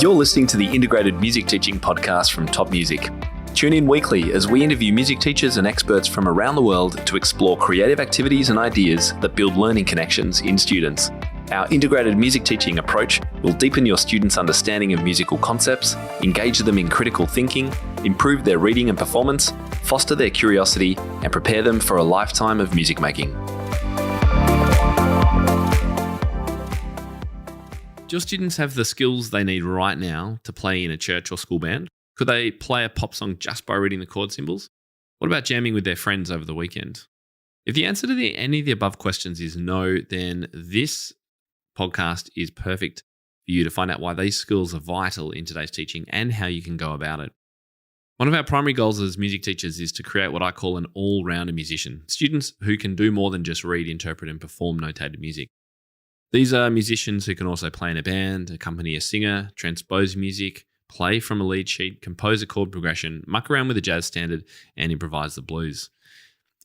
You're listening to the Integrated Music Teaching Podcast from Top Music. Tune in weekly as we interview music teachers and experts from around the world to explore creative activities and ideas that build learning connections in students. Our integrated music teaching approach will deepen your students' understanding of musical concepts, engage them in critical thinking, improve their reading and performance, foster their curiosity, and prepare them for a lifetime of music making. Do your students have the skills they need right now to play in a church or school band? Could they play a pop song just by reading the chord symbols? What about jamming with their friends over the weekend? If the answer to any of the above questions is no, then this podcast is perfect for you to find out why these skills are vital in today's teaching and how you can go about it. One of our primary goals as music teachers is to create what I call an all-rounder musician, students who can do more than just read, interpret, and perform notated music. These are musicians who can also play in a band, accompany a singer, transpose music, play from a lead sheet, compose a chord progression, muck around with a jazz standard, and improvise the blues.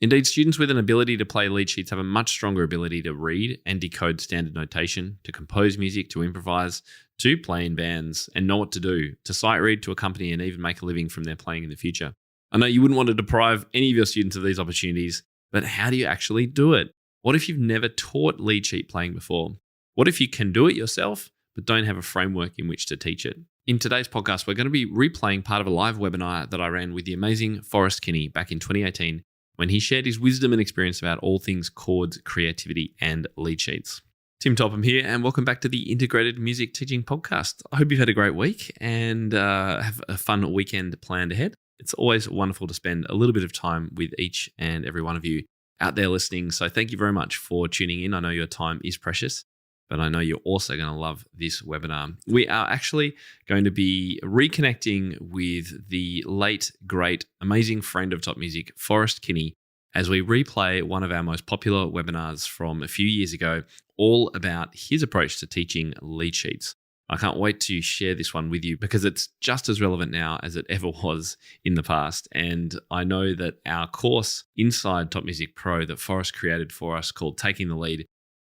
Indeed, students with an ability to play lead sheets have a much stronger ability to read and decode standard notation, to compose music, to improvise, to play in bands, and know what to do, to sight read, to accompany, and even make a living from their playing in the future. I know you wouldn't want to deprive any of your students of these opportunities, but how do you actually do it? What if you've never taught lead sheet playing before? What if you can do it yourself, but don't have a framework in which to teach it? In today's podcast, we're going to be replaying part of a live webinar that I ran with the amazing Forrest Kinney back in 2018 when he shared his wisdom and experience about all things chords, creativity, and lead sheets. Tim Topham here, and welcome back to the Integrated Music Teaching Podcast. I hope you've had a great week and have a fun weekend planned ahead. It's always wonderful to spend a little bit of time with each and every one of you out there listening. So thank you very much for tuning in. I know your time is precious, but I know you're also going to love this webinar. We are actually going to be reconnecting with the late, great, amazing friend of Top Music, Forrest Kinney, as we replay one of our most popular webinars from a few years ago, all about his approach to teaching lead sheets. I can't wait to share this one with you because it's just as relevant now as it ever was in the past. And I know that our course inside Top Music Pro that Forrest created for us called Taking the Lead,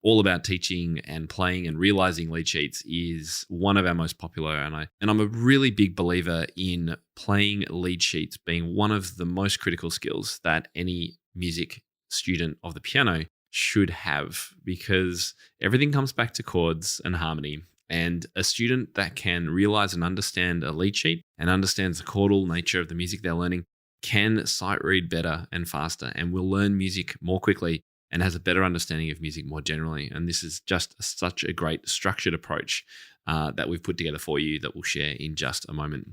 all about teaching and playing and realizing lead sheets, is one of our most popular. And I'm a really big believer in playing lead sheets being one of the most critical skills that any music student of the piano should have, because everything comes back to chords and harmony. And a student that can realize and understand a lead sheet and understands the chordal nature of the music they're learning can sight read better and faster and will learn music more quickly and has a better understanding of music more generally. And this is just such a great structured approach that we've put together for you that we'll share in just a moment.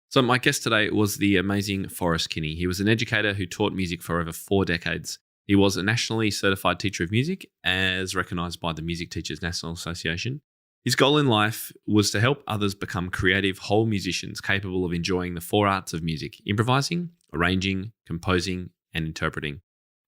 So my guest today was the amazing Forrest Kinney. He was an educator who taught music for over 4 decades. He was a nationally certified teacher of music, as recognized by the Music Teachers National Association. His goal in life was to help others become creative, whole musicians capable of enjoying the 4 arts of music: improvising, arranging, composing, and interpreting.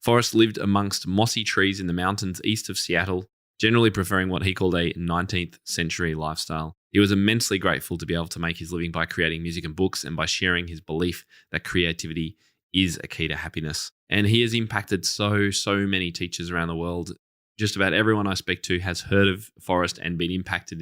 Forrest lived amongst mossy trees in the mountains east of Seattle, generally preferring what he called a 19th century lifestyle. He was immensely grateful to be able to make his living by creating music and books and by sharing his belief that creativity is a key to happiness. And he has impacted so many teachers around the world. Just about everyone I speak to has heard of Forrest and been impacted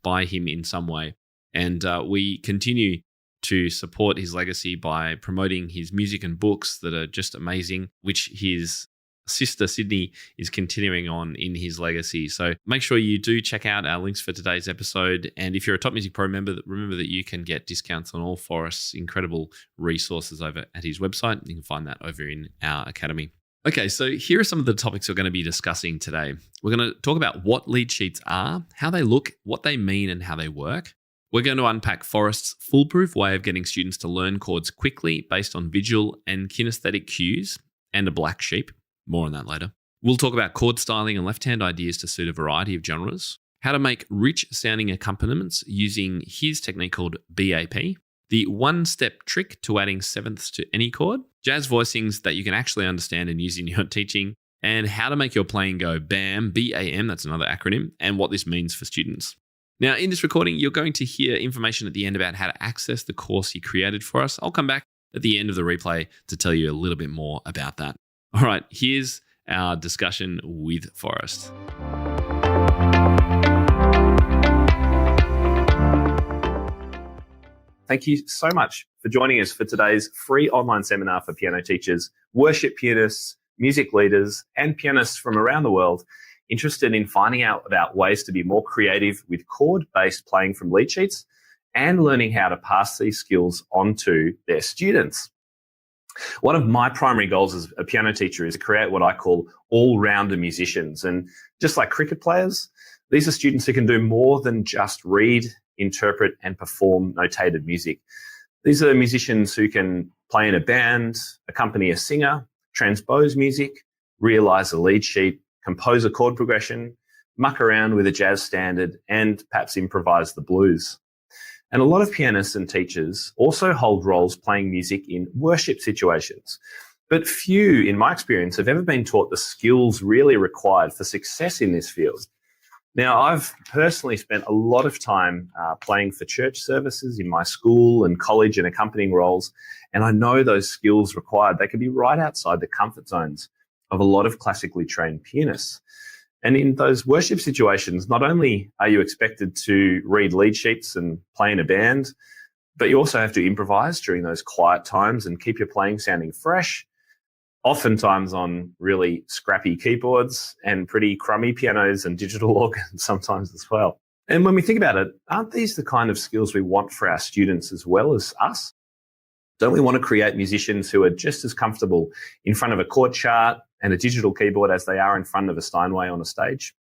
by him in some way. And we continue to support his legacy by promoting his music and books that are just amazing, which his sister Sydney is continuing on in his legacy. So make sure you do check out our links for today's episode. And if you're a Top Music Pro member, remember that you can get discounts on all Forrest's incredible resources over at his website. You can find that over in our academy. Okay, so here are some of the topics we're going to be discussing today. We're going to talk about what lead sheets are, how they look, what they mean, and how they work. We're going to unpack Forrest's foolproof way of getting students to learn chords quickly based on visual and kinesthetic cues and a black sheep. More on that later. We'll talk about chord styling and left-hand ideas to suit a variety of genres, how to make rich-sounding accompaniments using his technique called B.A.P, the one-step trick to adding sevenths to any chord, jazz voicings that you can actually understand and use in your teaching, and how to make your playing go BAM, B-A-M, that's another acronym, and what this means for students. Now, in this recording, you're going to hear information at the end about how to access the course he created for us. I'll come back at the end of the replay to tell you a little bit more about that. All right, here's our discussion with Forrest. thank you so much for joining us for today's free online seminar for piano teachers, worship pianists, music leaders, and pianists from around the world interested in finding out about ways to be more creative with chord-based playing from lead sheets and learning how to pass these skills on to their students. One of my primary goals as a piano teacher is to create what I call all-rounder musicians. And just like cricket players, these are students who can do more than just read, interpret, and perform notated music. These are musicians who can play in a band, accompany a singer, transpose music, realize a lead sheet, compose a chord progression, muck around with a jazz standard, and perhaps improvise the blues. And a lot of pianists and teachers also hold roles playing music in worship situations. But few, in my experience, have ever been taught the skills really required for success in this field. Now, I've personally spent a lot of time playing for church services in my school and college and accompanying roles, and I know those skills required, they can be right outside the comfort zones of a lot of classically trained pianists. And in those worship situations, not only are you expected to read lead sheets and play in a band, but you also have to improvise during those quiet times and keep your playing sounding fresh, oftentimes on really scrappy keyboards and pretty crummy pianos and digital organs sometimes as well. And when we think about it, aren't these the kind of skills we want for our students as well as us? Don't we want to create musicians who are just as comfortable in front of a chord chart and a digital keyboard as they are in front of a Steinway on a stage?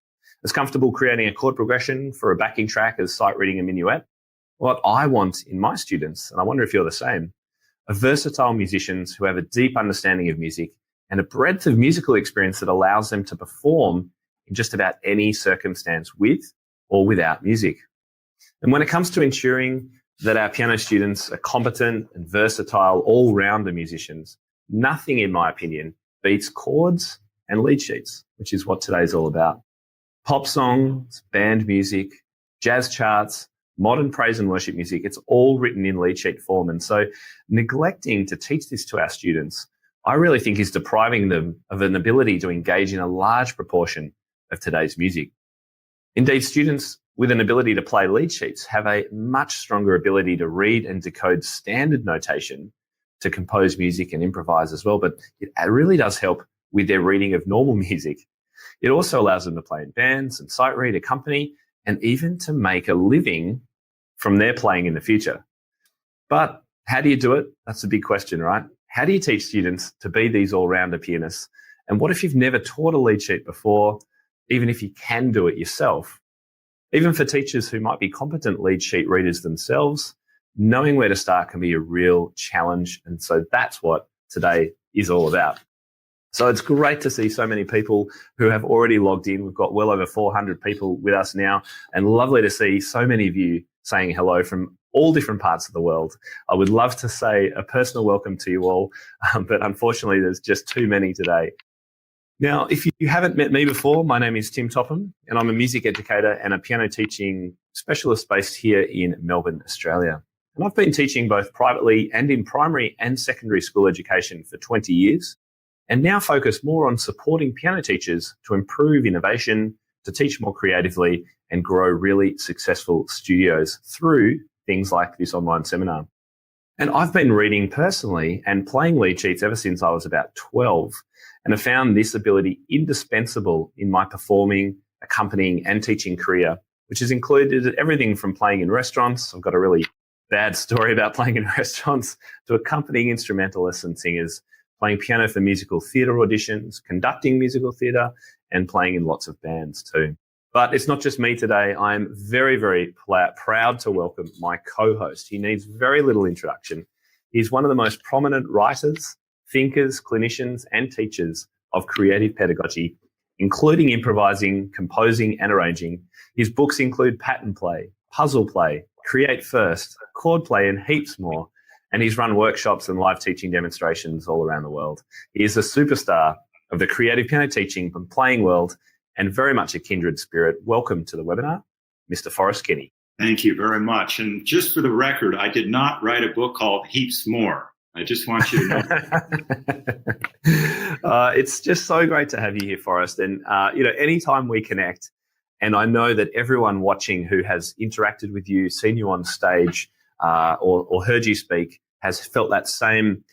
As comfortable creating a chord progression for a backing track as sight reading a minuet? What I want in my students, and I wonder if you're the same, are versatile musicians who have a deep understanding of music and a breadth of musical experience that allows them to perform in just about any circumstance with or without music. And when it comes to ensuring that our piano students are competent and versatile all-rounder musicians, nothing, in my opinion, beats chords and lead sheets, which is what today's all about. Pop songs, band music, jazz charts, modern praise and worship music, it's all written in lead sheet form. And so neglecting to teach this to our students, I really think is depriving them of an ability to engage in a large proportion of today's music. Indeed, students with an ability to play lead sheets have a much stronger ability to read and decode standard notation, to compose music and improvise as well. But it really does help with their reading of normal music. It also allows them to play in bands and sight read, accompany, and even to make a living from their playing in the future. But how do you do it? That's the big question, right? How do you teach students to be these all-rounder pianists? And what if you've never taught a lead sheet before, even if you can do it yourself? Even for teachers who might be competent lead sheet readers themselves, knowing where to start can be a real challenge. And so that's what today is all about. So it's great to see so many people who have already logged in. We've got well over 400 people with us now, and lovely to see so many of you saying hello from all different parts of the world. I would love to say a personal welcome to you all, but unfortunately there's just too many today. Now, if you haven't met me before, my name is Tim Topham, and I'm a music educator and a piano teaching specialist based here in Melbourne, Australia. And I've been teaching both privately and in primary and secondary school education for 20 years, and now focus more on supporting piano teachers to improve innovation, to teach more creatively, and grow really successful studios through things like this online seminar. And I've been reading personally and playing lead sheets ever since I was about 12, and have found this ability indispensable in my performing, accompanying, and teaching career, which has included everything from playing in restaurants. I've got a really bad story about playing in restaurants, to accompanying instrumentalists and singers, playing piano for musical theatre auditions, conducting musical theatre, and playing in lots of bands too. But it's not just me today. I'm very, very proud to welcome my co-host. He needs very little introduction. He's one of the most prominent writers, thinkers, clinicians, and teachers of creative pedagogy, including improvising, composing, and arranging. His books include Pattern Play, Puzzle Play, Create First, Chord Play, and heaps more. And he's run workshops and live teaching demonstrations all around the world. He is a superstar of the creative piano teaching and playing world, and very much a kindred spirit. Welcome to the webinar, Mr. Forrest Kinney. Thank you very much. And just for the record, I did not write a book called Heaps More. I just want you to know. It's just so great to have you here, Forrest. And, anytime we connect, and I know that everyone watching who has interacted with you, seen you on stage, or heard you speak has felt that same,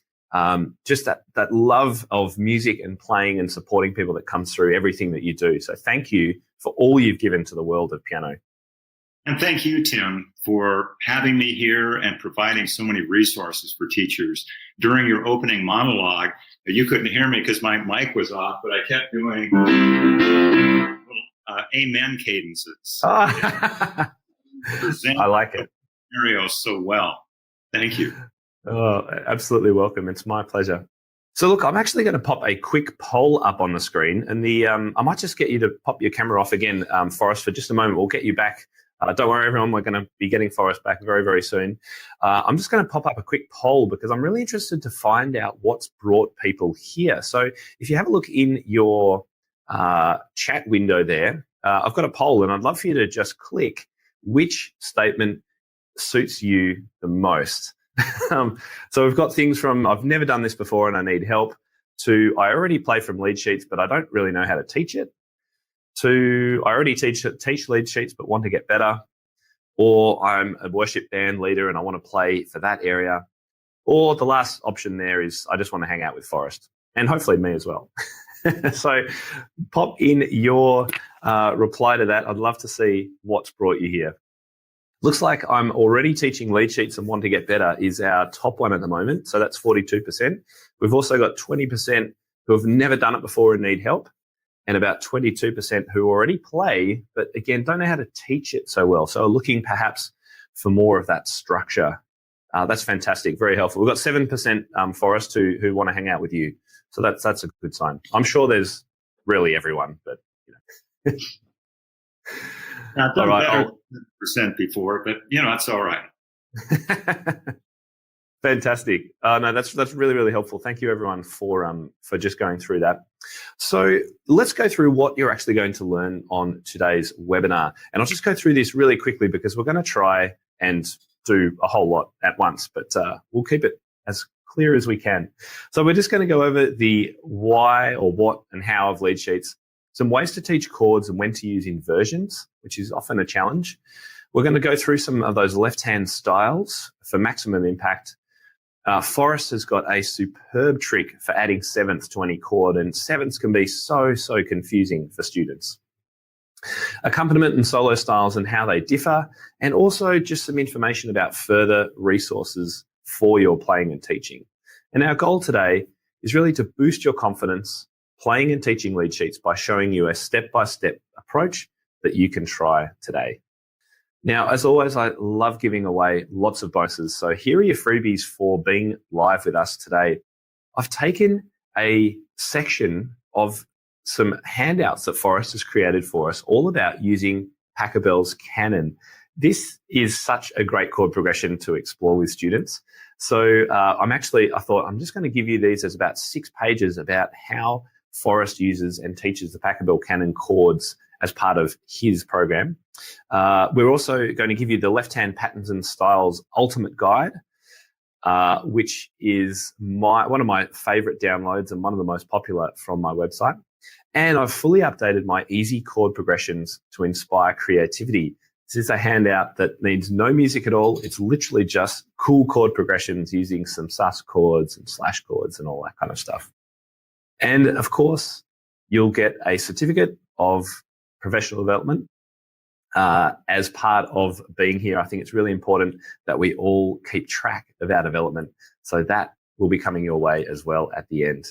just that love of music and playing and supporting people that comes through everything that you do. So thank you for all you've given to the world of piano. And thank you, Tim, for having me here and providing so many resources for teachers. During your opening monologue, you couldn't hear me because my mic was off, but I kept doing amen cadences. I like it. Scenario so well. Thank you. Oh, absolutely welcome. It's my pleasure. So look, I'm actually going to pop a quick poll up on the screen, and I might just get you to pop your camera off again, Forrest, for just a moment. We'll get you back. Don't worry, everyone. We're going to be getting Forrest back very, very soon. I'm just going to pop up a quick poll because I'm really interested to find out what's brought people here. So if you have a look in your chat window there, I've got a poll, and I'd love for you to just click which statement suits you the most. So we've got things from I've never done this before and I need help, to I already play from lead sheets but I don't really know how to teach it, to I already teach lead sheets but want to get better, or I'm a worship band leader and I want to play for that area, or the last option there is I just want to hang out with Forrest and hopefully me as well. So pop in your reply to that. I'd love to see what's brought you here. Looks like I'm already teaching lead sheets and want to get better is our top one at the moment. So that's 42%. We've also got 20% who have never done it before and need help, and about 22% who already play, but again, don't know how to teach it so well. So looking perhaps for more of that structure. That's fantastic. Very helpful. We've got 7% Forrest who want to hang out with you. So that's a good sign. I'm sure there's really everyone, but you know. I've done better than 10% before, but it's all right. Fantastic. No, that's really, really helpful. Thank you, everyone, for just going through that. So let's go through what you're actually going to learn on today's webinar. And I'll just go through this really quickly because we're going to try and do a whole lot at once, but we'll keep it as clear as we can. So we're just going to go over the why or what and how of lead sheets, some ways to teach chords and when to use inversions, which is often a challenge. We're going to go through some of those left-hand styles for maximum impact. Forrest has got a superb trick for adding sevenths to any chord, and sevenths can be so confusing for students. Accompaniment and solo styles and how they differ, and also just some information about further resources for your playing and teaching. And our goal today is really to boost your confidence playing and teaching lead sheets by showing you a step-by-step approach that you can try today. Now, as always, I love giving away lots of bonuses. So here are your freebies for being live with us today. I've taken a section of some handouts that Forrest has created for us, all about using Pachelbel's canon. This is such a great chord progression to explore with students. So I thought I'm just going to give you these as about 6 pages about how Forrest uses and teaches the Pachelbel canon chords as part of his program. We're also going to give you the left-hand patterns and styles ultimate guide, which is one of my favorite downloads and one of the most popular from my website. And I've fully updated my easy chord progressions to inspire creativity. This is a handout that needs no music at all. It's literally just cool chord progressions using some sus chords and slash chords and all that kind of stuff. And of course, you'll get a certificate of professional development as part of being here. I think it's really important that we all keep track of our development. So that will be coming your way as well at the end.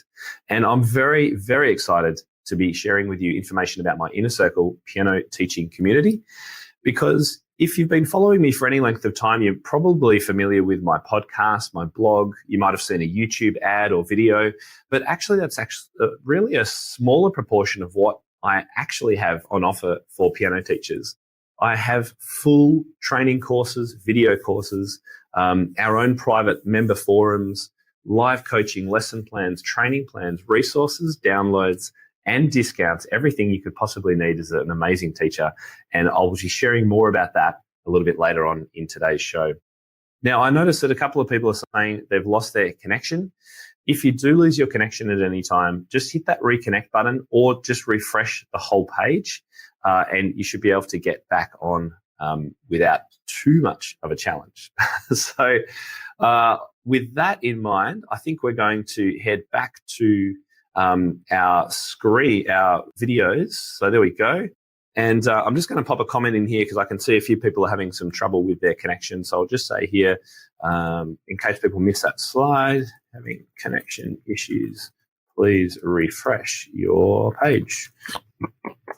And I'm very, very excited to be sharing with you information about my Inner Circle piano teaching community, because if you've been following me for any length of time, you're probably familiar with my podcast, my blog. You might have seen a YouTube ad or video, but actually that's really a smaller proportion of what I actually have on offer for piano teachers. I have full training courses, video courses, our own private member forums, live coaching, lesson plans, training plans, resources, downloads, and discounts, everything you could possibly need as an amazing teacher. And I'll be sharing more about that a little bit later on in today's show. Now, I noticed that a couple of people are saying they've lost their connection. If you do lose your connection at any time, just hit that reconnect button or just refresh the whole page, and you should be able to get back on without too much of a challenge. So with that in mind, I think we're going to head back to our screen, our videos. So there we go. And I'm just going to pop a comment in here because I can see a few people are having some trouble with their connection. So I'll just say here, in case people miss that slide, having connection issues, please refresh your page.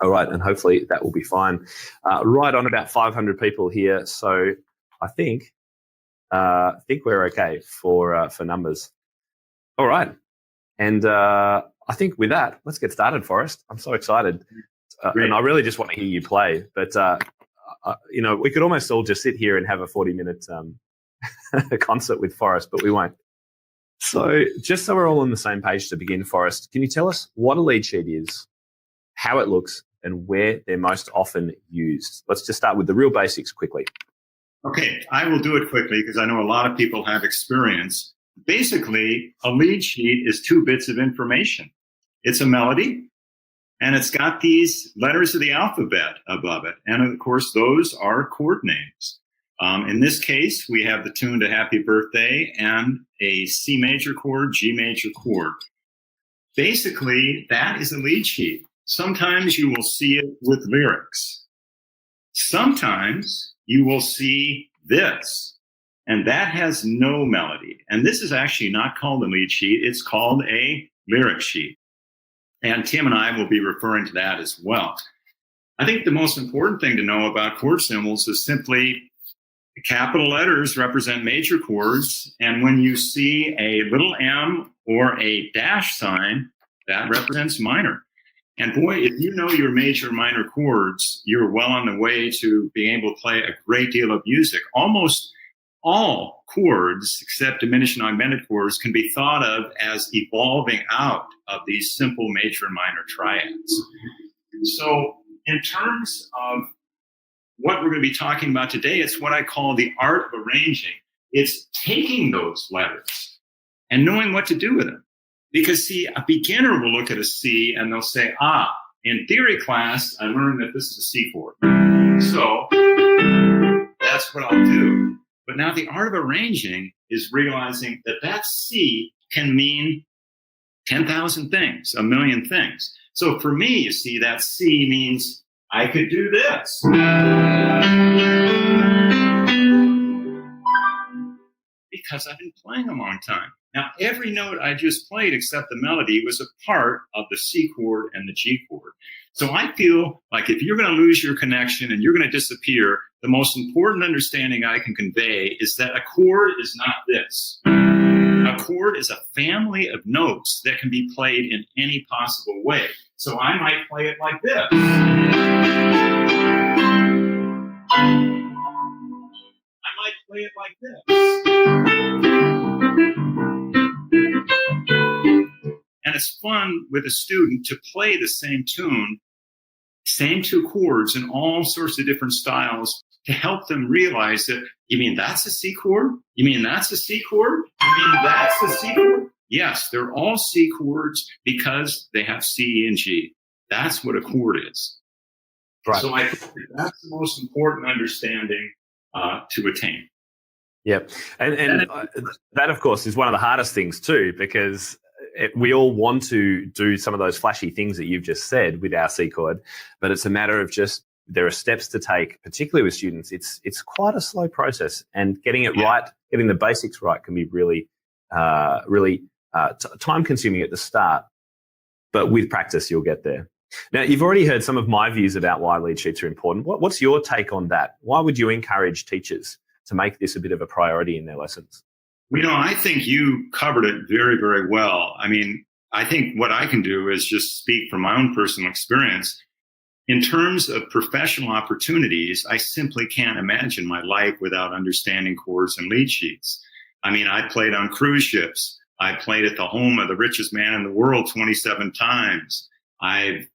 All right, and hopefully that will be fine. Right on about 500 people here, so I think we're okay for numbers. All right, and I think with that, let's get started, Forrest. I'm so excited, and I really just want to hear you play. But we could almost all just sit here and have a 40-minute concert with Forrest, but we won't. So just so we're all on the same page to begin, Forrest, can you tell us what a lead sheet is, how it looks, and where they're most often used? Let's just start with the real basics quickly. Okay, I will do it quickly because I know a lot of people have experience. Basically, a lead sheet is 2 bits of information. It's a melody, and it's got these letters of the alphabet above it. And of course, those are chord names. In this case, we have the tune to Happy Birthday and a C major chord, G major chord. Basically, that is a lead sheet. Sometimes you will see it with lyrics. Sometimes you will see this, and that has no melody. And this is actually not called a lead sheet. It's called a lyric sheet. And Tim and I will be referring to that as well. I think the most important thing to know about chord symbols is simply capital letters represent major chords. And when you see a little m or a dash sign, that represents minor. And boy, if you know your major and minor chords, you're well on the way to being able to play a great deal of music. Almost all chords, except diminished and augmented chords, can be thought of as evolving out of these simple major and minor triads. So in terms of what we're going to be talking about today, it's what I call the art of arranging. It's taking those letters and knowing what to do with them. Because, see, a beginner will look at a C and they'll say, in theory class, I learned that this is a C chord. So that's what I'll do. But now the art of arranging is realizing that that C can mean 10,000 things, a million things. So for me, you see, that C means I could do this. Because I've been playing a long time. Now, every note I just played except the melody was a part of the C chord and the G chord. So I feel like if you're going to lose your connection and you're going to disappear, the most important understanding I can convey is that a chord is not this. A chord is a family of notes that can be played in any possible way. So I might play it like this. I might play it like this. And it's fun with a student to play the same tune, same 2 chords in all sorts of different styles to help them realize that, you mean that's a C chord? You mean that's a C chord? You mean that's a C chord? Yes, they're all C chords because they have C and G. That's what a chord is. Right. So I think that's the most important understanding to attain. Yep. And that, of course, is one of the hardest things too, because we all want to do some of those flashy things that you've just said with our C chord, but it's a matter of just there are steps to take, particularly with students. It's quite a slow process, and getting it right, getting the basics right, can be really time consuming at the start. But with practice, you'll get there. Now, you've already heard some of my views about why lead sheets are important. What's your take on that? Why would you encourage teachers to make this a bit of a priority in their lessons? I think you covered it very, very well. I mean, I think what I can do is just speak from my own personal experience. In terms of professional opportunities, I simply can't imagine my life without understanding chords and lead sheets. I mean, I played on cruise ships. I played at the home of the richest man in the world 27 times. I've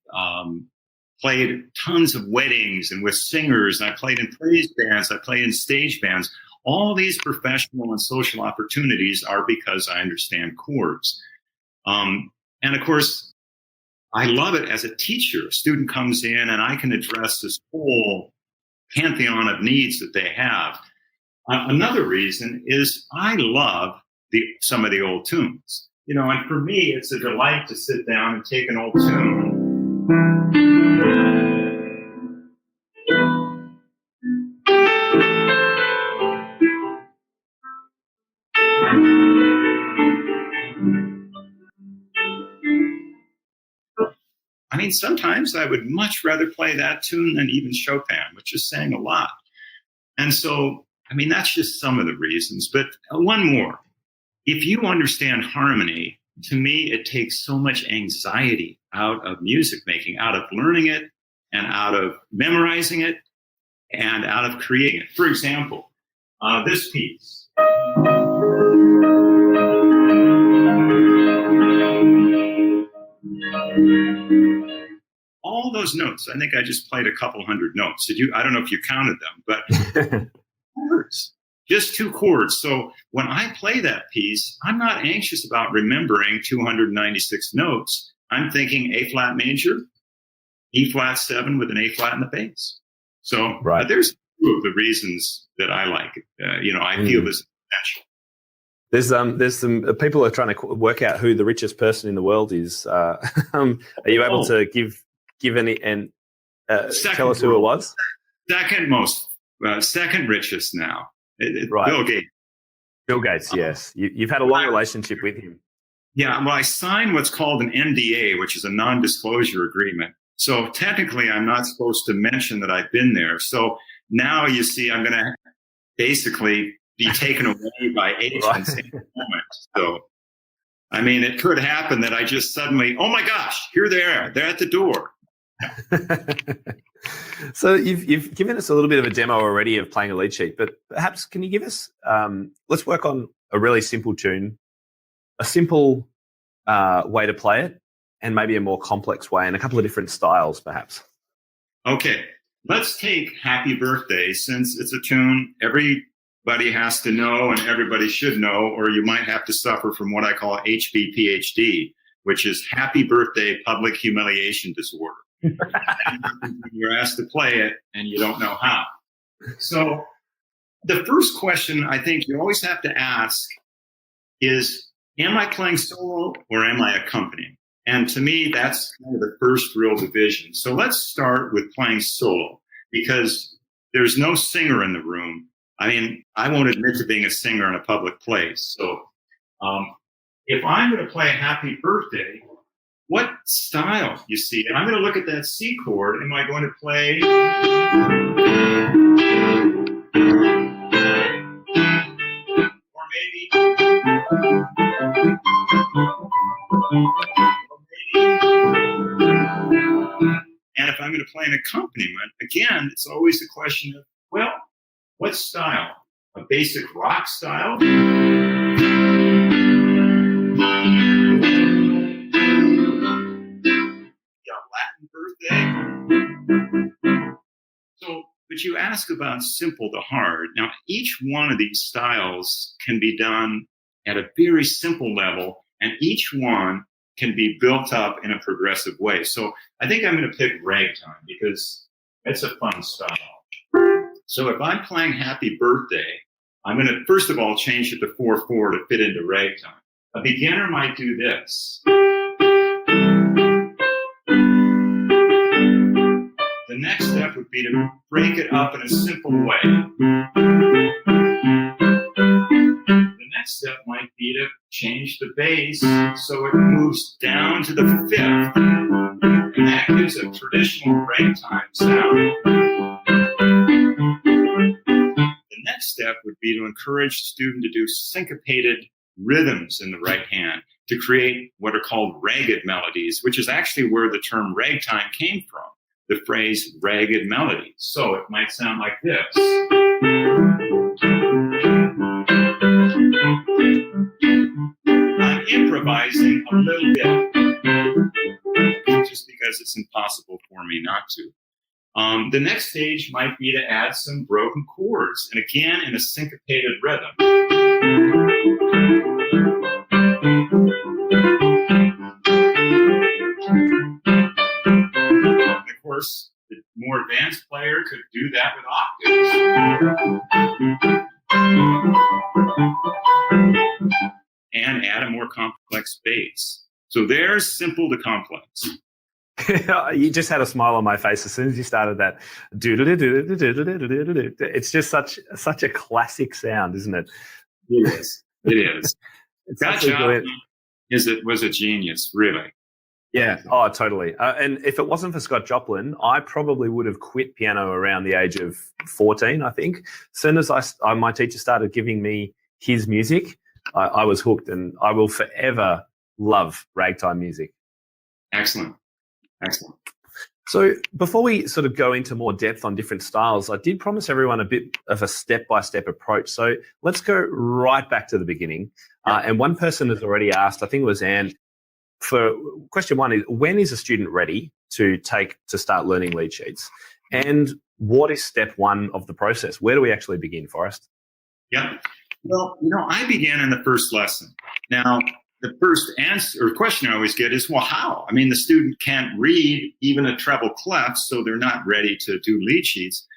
played tons of weddings and with singers. I played in praise bands. I played in stage bands. All these professional and social opportunities are because I understand chords. And of course, I love it as a teacher. A student comes in and I can address this whole pantheon of needs that they have. Another reason is I love some of the old tunes. And for me, it's a delight to sit down and take an old tune. I mean, sometimes I would much rather play that tune than even Chopin, which is saying a lot. And so, I mean, that's just some of the reasons. But one more. If you understand harmony, to me, it takes so much anxiety out of music making, out of learning it, and out of memorizing it, and out of creating it. For example, this piece. All those notes, I think I just played a couple hundred notes. I don't know if you counted them, but chords, just 2 chords. So when I play that piece, I'm not anxious about remembering 296 notes. I'm thinking A flat major, E flat 7 with an A flat in the bass. So there's 2 of the reasons that I like it. I feel this essential. There's some people are trying to work out who the richest person in the world is. Are you able to give any and tell us who it was? Second richest now. Right. Bill Gates. Bill Gates, yes. You've had a long relationship with him. Yeah, well, I signed what's called an NDA, which is a non-disclosure agreement. So technically, I'm not supposed to mention that I've been there. So now you see, I'm going to basically be taken away by agents in a moment. So, I mean, it could happen that I just suddenly, oh my gosh, here they are. They're at the door. So you've given us a little bit of a demo already of playing a lead sheet, but perhaps can you give us, let's work on a really simple tune, a simple way to play it, and maybe a more complex way, and a couple of different styles perhaps. Okay, let's take Happy Birthday, since it's a tune everybody has to know and everybody should know, or you might have to suffer from what I call HBPHD, which is Happy Birthday Public Humiliation Disorder. You're asked to play it and you don't know how. So the first question I think you always have to ask is, am I playing solo or am I accompanying? And to me, that's kind of the first real division. So let's start with playing solo, because there's no singer in the room. I mean, I won't admit to being a singer in a public place. So if I'm going to play Happy Birthday, what style, you see? And I'm going to look at that C chord. Am I going to play? Or and if I'm going to play an accompaniment, again, it's always a question of, well, what style? A basic rock style? Birthday. So, but you ask about simple to hard. Now, each one of these styles can be done at a very simple level, and each one can be built up in a progressive way. So I think I'm going to pick ragtime because it's a fun style. So if I'm playing Happy Birthday, I'm going to, first of all, change it to 4/4 to fit into ragtime. A beginner might do this. The next step would be to break it up in a simple way. The next step might be to change the bass so it moves down to the 5th. And that gives a traditional ragtime sound. The next step would be to encourage the student to do syncopated rhythms in the right hand to create what are called ragged melodies, which is actually where the term ragtime came from. The phrase ragged melody. So it might sound like this. I'm improvising a little bit, just because it's impossible for me not to. The next stage might be to add some broken chords, and again in a syncopated rhythm. Of course, the more advanced player could do do that with octaves. And add a more complex bass. So there's simple to complex. You just had a smile on my face as soon as you started that. It's just such a classic sound, isn't it? It is. It is. That job was a genius, really. Yeah. Oh, totally. And if it wasn't for Scott Joplin, I probably would have quit piano around the age of 14, I think. As soon as my teacher started giving me his music, I was hooked, and I will forever love ragtime music. Excellent. Excellent. So before we sort of go into more depth on different styles, I did promise everyone a bit of a step-by-step approach. So let's go right back to the beginning. And one person has already asked, I think it was Anne, for question one is, when is a student ready to start learning lead sheets? And what is step one of the process? Where do we actually begin, Forrest? Yeah. Well, I began in the first lesson. Now, the first answer or question I always get is, well, how? I mean, the student can't read even a treble clef, so they're not ready to do lead sheets.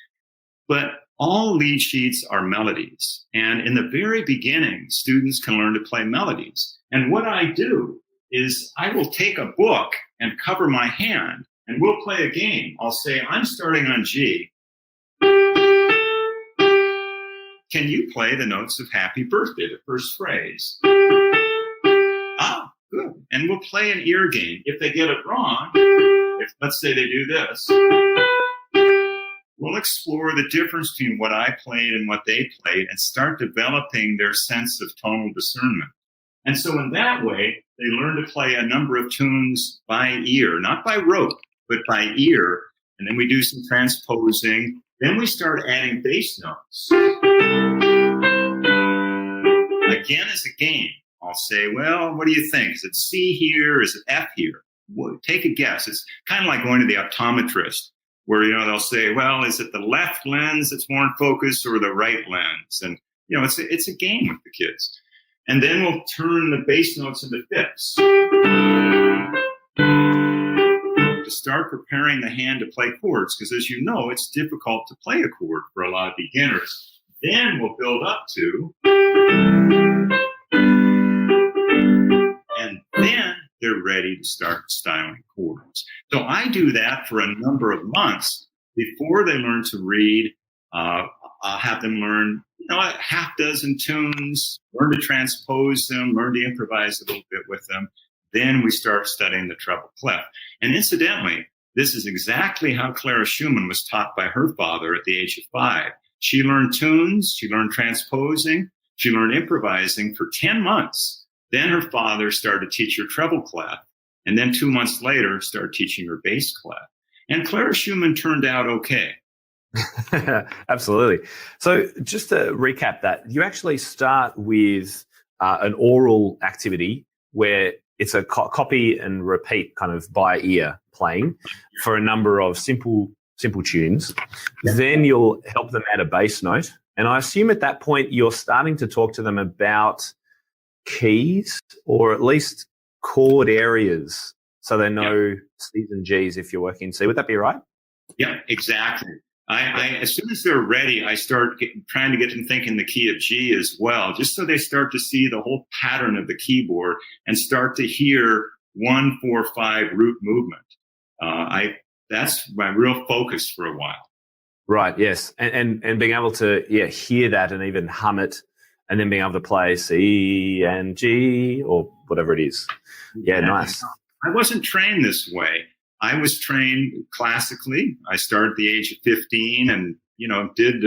But all lead sheets are melodies. And in the very beginning, students can learn to play melodies. And what I do is I will take a book and cover my hand, and we'll play a game. I'll say, I'm starting on G. Can you play the notes of Happy Birthday, the first phrase? Ah, good. And we'll play an ear game. If they get it wrong, let's say they do this, we'll explore the difference between what I played and what they played and start developing their sense of tonal discernment. And so in that way, they learn to play a number of tunes by ear, not by rote, but by ear. And then we do some transposing. Then we start adding bass notes. Again, as a game, I'll say, well, what do you think? Is it C here? Is it F here? Well, take a guess. It's kind of like going to the optometrist where, they'll say, well, is it the left lens that's more in focus or the right lens? And, it's a game with the kids. And then we'll turn the bass notes into fifths to start preparing the hand to play chords, because as you know, it's difficult to play a chord for a lot of beginners. Then we'll build up to, and then they're ready to start styling chords. So I do that for a number of months before they learn to read. I'll have them learn, a half dozen tunes, learn to transpose them, learn to improvise a little bit with them. Then we start studying the treble clef. And incidentally, this is exactly how Clara Schumann was taught by her father at the age of 5. She learned tunes, she learned transposing, she learned improvising for 10 months. Then her father started to teach her treble clef, and then 2 months later started teaching her bass clef. And Clara Schumann turned out okay. Absolutely. So just to recap that, you actually start with an oral activity where it's a copy and repeat kind of by ear playing for a number of simple tunes. Then you'll help them add a bass note. And I assume at that point you're starting to talk to them about keys or at least chord areas so they know C's and G's if you're working in C. Would that be right? Yeah, exactly. I as soon as they're ready, I start trying to get them thinking the key of G as well, just so they start to see the whole pattern of the keyboard and start to hear 1, 4, 5 root movement. That's my real focus for a while. Right. Yes, and being able to hear that and even hum it, and then being able to play C and G or whatever it is. Yeah, nice. I wasn't trained this way. I was trained classically. I started at the age of 15 and, did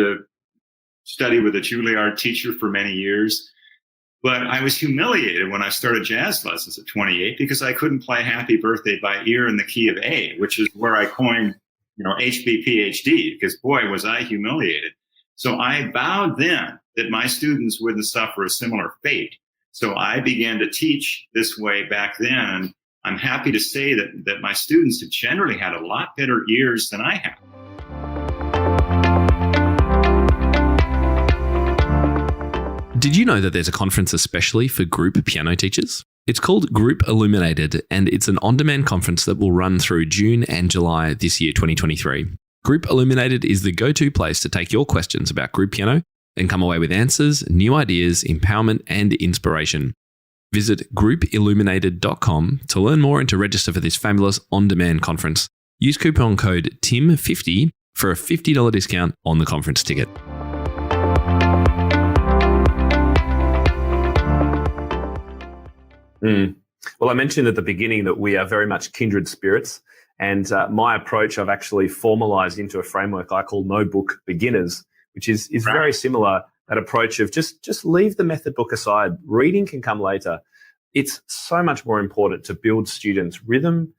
study with a Juilliard teacher for many years. But I was humiliated when I started jazz lessons at 28 because I couldn't play Happy Birthday by ear in the key of A, which is where I coined, HB-PhD, because boy, was I humiliated. So I vowed then that my students wouldn't suffer a similar fate. So I began to teach this way back then. And I'm happy to say that my students have generally had a lot better ears than I have. Did you know that there's a conference especially for group piano teachers? It's called Group Illuminated, and it's an on-demand conference that will run through June and July this year, 2023. Group Illuminated is the go-to place to take your questions about group piano and come away with answers, new ideas, empowerment, and inspiration. Visit groupilluminated.com to learn more and to register for this fabulous on-demand conference. Use coupon code TIM50 for a $50 discount on the conference ticket. Well, I mentioned at the beginning that we are very much kindred spirits. And my approach I've actually formalized into a framework I call No Book Beginners, which is very similar, that approach of just leave the method book aside. Reading can come later. It's so much more important to build students' rhythm,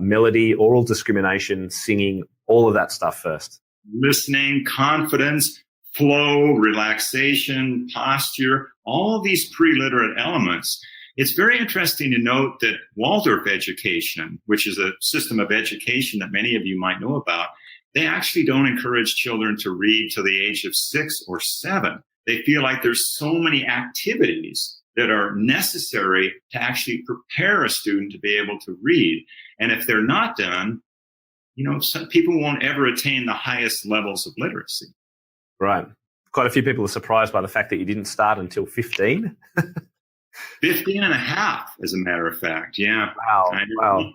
melody, oral discrimination, singing, all of that stuff first. Listening, confidence, flow, relaxation, posture, all of these pre-literate elements. It's very interesting to note that Waldorf education, which is a system of education that many of you might know about, they actually don't encourage children to read till the age of 6 or 7. They feel like there's so many activities that are necessary to actually prepare a student to be able to read. And if they're not done, some people won't ever attain the highest levels of literacy. Right. Quite a few people are surprised by the fact that you didn't start until 15. 15 and a half, as a matter of fact. Yeah. Wow.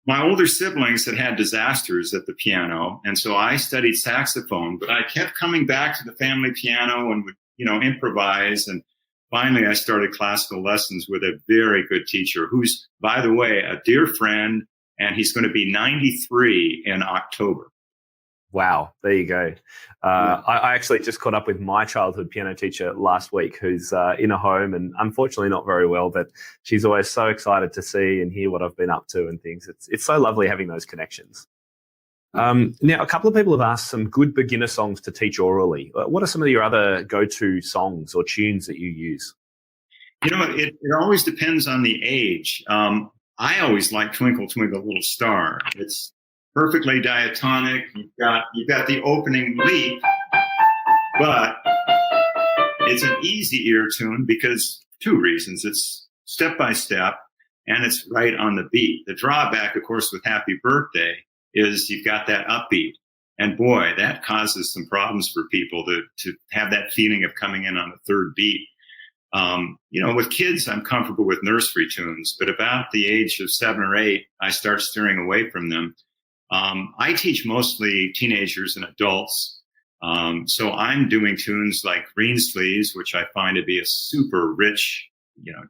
My older siblings had disasters at the piano, and so I studied saxophone, but I kept coming back to the family piano and would, improvise. And finally, I started classical lessons with a very good teacher who's, by the way, a dear friend, and he's going to be 93 in October. Wow, there you go. I actually just caught up with my childhood piano teacher last week, who's in a home and unfortunately not very well, but she's always so excited to see and hear what I've been up to and things. It's so lovely having those connections. Now, a couple of people have asked some good beginner songs to teach orally. What are some of your other go-to songs or tunes that you use? It always depends on the age. I always like Twinkle, Twinkle, Little Star. It's perfectly diatonic. You've got the opening lead, but it's an easy ear tune because 2 reasons. It's step by step and it's right on the beat. The drawback, of course, with Happy Birthday is you've got that upbeat. And boy, that causes some problems for people to have that feeling of coming in on the 3rd beat. With kids, I'm comfortable with nursery tunes, but about the age of 7 or 8, I start steering away from them. I teach mostly teenagers and adults. So I'm doing tunes like Green Sleeves, which I find to be a super rich,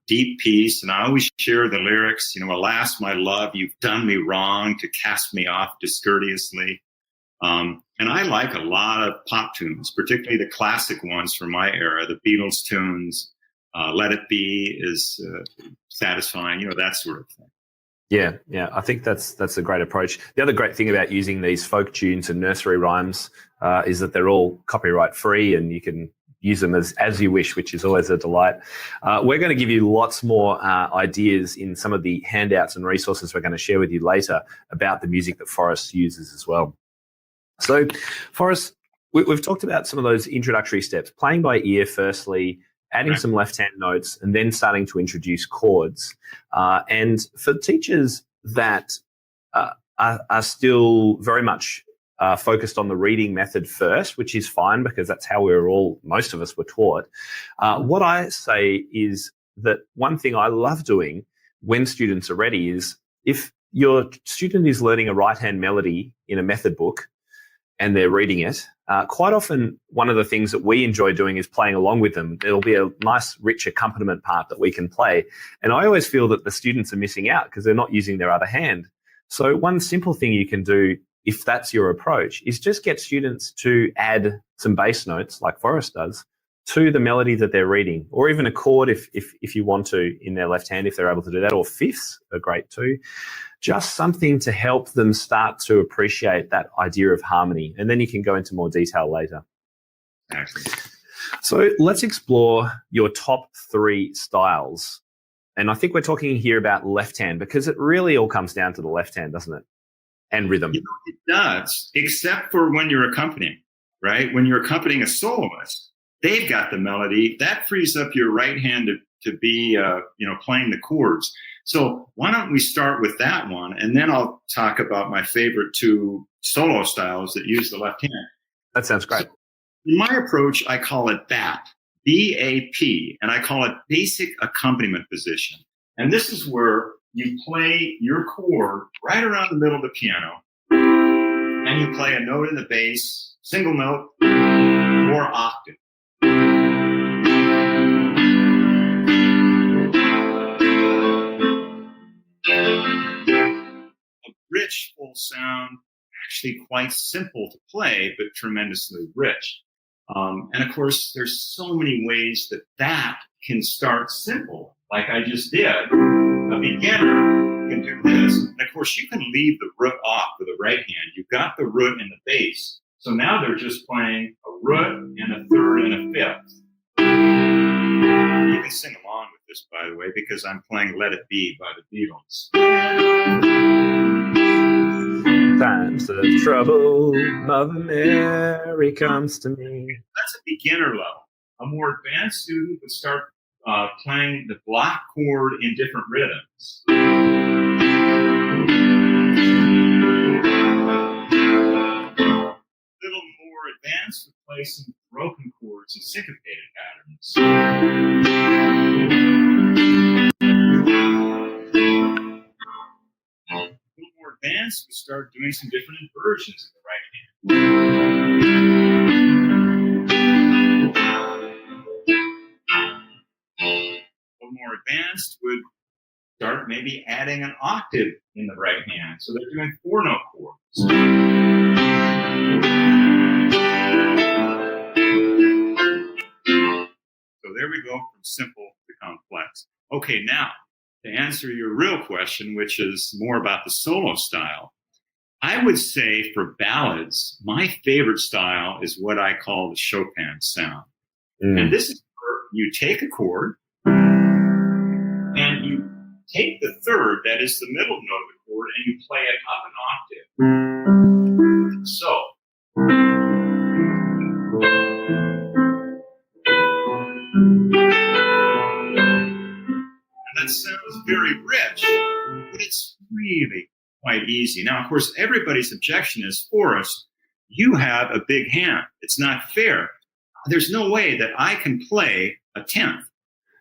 deep piece. And I always share the lyrics, alas, my love, you've done me wrong to cast me off discourteously. And I like a lot of pop tunes, particularly the classic ones from my era, the Beatles tunes. Let It Be is satisfying, that sort of thing. Yeah. I think that's a great approach. The other great thing about using these folk tunes and nursery rhymes is that they're all copyright free and you can use them as you wish, which is always a delight. We're going to give you lots more ideas in some of the handouts and resources we're going to share with you later about the music that Forrest uses as well. So, Forrest, we've talked about some of those introductory steps, playing by ear firstly, adding some left-hand notes, and then starting to introduce chords. And for teachers that are still very much focused on the reading method first, which is fine because that's how most of us were taught. What I say is that one thing I love doing when students are ready is if your student is learning a right-hand melody in a method book and they're reading it, quite often one of the things that we enjoy doing is playing along with them. There'll be a nice, rich accompaniment part that we can play. And I always feel that the students are missing out because they're not using their other hand. So one simple thing you can do, if that's your approach, is just get students to add some bass notes, like Forrest does, to the melody that they're reading, or even a chord if you want to in their left hand, if they're able to do that, or fifths are great too. Just something to help them start to appreciate that idea of harmony. And then you can go into more detail later. Excellent. So let's explore your top 3 styles. And I think we're talking here about left hand because it really all comes down to the left hand, doesn't it? And rhythm. It does, except for when you're accompanying, right? When you're accompanying a soloist, they've got the melody. That frees up your right hand to be, playing the chords. So why don't we start with that one, and then I'll talk about my favorite two solo styles that use the left hand. That sounds great. So in my approach, I call it B.A.P, B-A-P, and I call it basic accompaniment position. And this is where you play your chord right around the middle of the piano, and you play a note in the bass, single note, or octave. A rich, full sound, actually quite simple to play, but tremendously rich. And of course, there's so many ways that can start simple, like I just did. A beginner can do this. And of course, you can leave the root off with the right hand. You've got the root and the bass. So now they're just playing a root and a third and a fifth. You can sing along with this, by the way, because I'm playing Let It Be by the Beatles. Times of trouble, Mother Mary comes to me. That's a beginner level. A more advanced student would start playing the block chord in different rhythms. A little more advanced would play some broken chords and syncopated patterns. A little more advanced would start doing some different inversions in the right hand. A little more advanced would start maybe adding an octave in the right hand. So they're doing 4-note chords. So there we go from simple to complex. Okay, now to answer your real question, which is more about the solo style, I would say for ballads, my favorite style is what I call the Chopin sound. And this is where you take a chord and you take the third, that is the middle note of the chord, and you play it up an octave. So. And that sounds very rich, but it's really quite easy. Now, of course, everybody's objection is, Forrest, you have a big hand. It's not fair. There's no way that I can play a tenth.